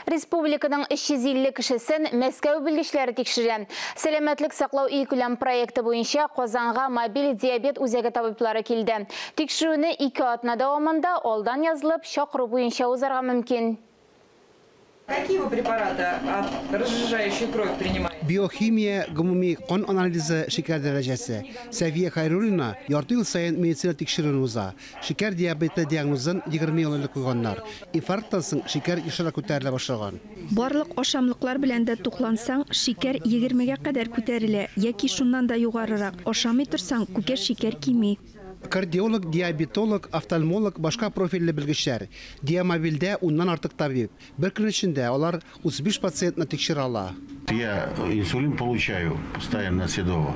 Республиканың 350 кішісін Мәскәу білгішлері текшірі. Сәлемәтлік сақлау үйкілем проекты бойынша Қозанға мобиль диабет үзегі табиплары келді. Текшіруіні 2 атна давамында олдан yazылып, шақыру бойынша узарға мүмкін. Какие вы препараты от разжижающей кровь принимаете? Биохимия, гумуми, кон анализы шекер дәрәҗәсе. Сәвия Хайруллина ярты ел сайын медицина тикшерүен уза. Шекер диабеты диагнозын 20 еллык куйганнар. Инфаркттан соң шекер ешара күтәрелә башлаган. Барлык ашамлыклар белән дә туклансаң, шекер 20-гә кадәр күтәрелә, яки шуннан да югарырак. Ашамый торсаң, күкә шекер кими. Кардиолог, диабетолог, офтальмолог, башка профильле белгечләр. Диамобилдә уннан артык табиб. Бер көн эчендә алар 35 пациентны тикшерә ала. Я инсулин получаю постоянно седово.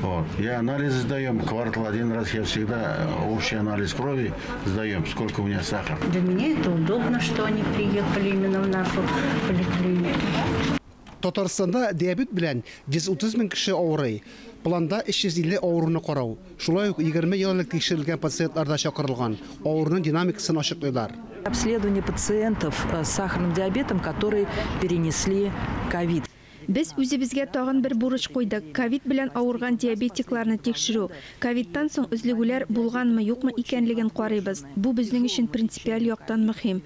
Вот. Я анализы сдаем, квартал один раз я всегда общий анализ крови сдаем, сколько у меня сахар. Для меня это удобно, что они приехали именно в нашу поликлинику. Татарстанда диабет белән 130 мең кеше авырый. Планда 350 авыруны карау. Шулай ук 20 еллык тикшерелгән пациентлар да чакырылган. Авыруның динамикасын ачыклыйлар. Обследование пациентов с сахарным диабетом, которые перенесли ковид. Без үзебезгә тагын бер бурыч куйдык. Ковид белән авырган диабетикларны тикшерү. Ковидтан соң үзлегүләр булганмы, юкмы икәнлеген карыйбыз. Бу безнең өчен принципиаль яктан мөһим.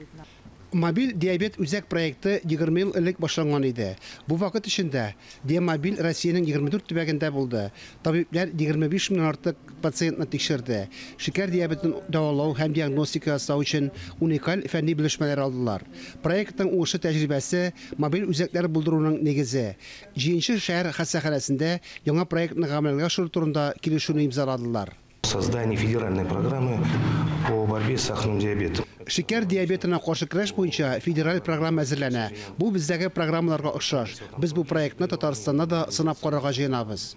Мобиль диабет үзәк проекты 20 ел элек башланган иде. Бу вакыт эчендә Диамобиль Россиянең 24 төбәгендә булды. Табиблар 25 мең артык пациентны тикшерде. Шекер диабетын дәвалау һәм диагностика ясау өчен уникаль фәнни белешмәләр алдылар. Проекттың уңышлы тәҗрибәсе мобиль үзәкләр булдыруның нигезе. 7нче шәһәр хастаханәсендә яңа проектны гамәлгә ашыру турында килешүне имзаладылар. Создание федеральной программы по борьбе с сахарным диабетом. Шекер диабетына каршы көрәш буенча федераль программа әзерләнә. Бу бездәге программаларга охшаш. Без бу проектны Татарстанда да сынап карарга җыенабыз.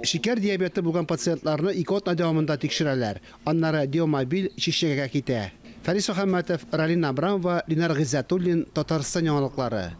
Шекер диабеты булган пациентларны 2 атна дәвамында тикшерәләр. Аннары Диамобиль Чишәгә китә. Фарис Мөхәммәтов, Ралина Абрамова, Линар Гыйззәтуллин, Татарстан яңалыклары.